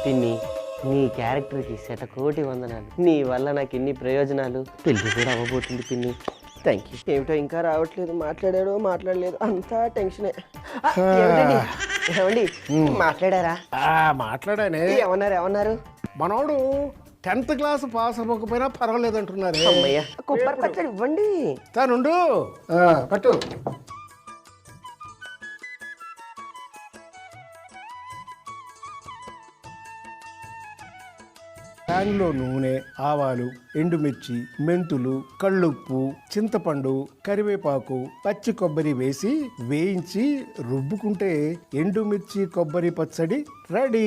పిన్ని నీ క్యారెక్టర్కి శతకోటి వందనాలు. నీ వల్ల నాకు ఎన్ని ప్రయోజనాలు. పెళ్లి కూడా అవ్వబోతుంది పిన్ని. Thank you. ఏమిటో ఇంకా రావట్లేదు, మాట్లాడలేదు, అంతా టెన్షనే. ఏమండి మాట్లాడారా? మాట్లాడానే. ఏమన్నారు? మనోడు 10th క్లాస్ పాస్ అవ్వకపోయినా పర్వాలేదు అంటున్నారు. అమ్మయ్య, కొబ్బరి పచ్చడి ఇవ్వండి. తానుండు పట్టు. ప్యాన్లో నూనె, ఆవాలు, ఎండుమిర్చి, మెంతులు, కళ్ళుప్పు, చింతపండు, కరివేపాకు, పచ్చి కొబ్బరి వేసి వేయించి రుబ్బుకుంటే ఎండుమిర్చి కొబ్బరి పచ్చడి రెడీ.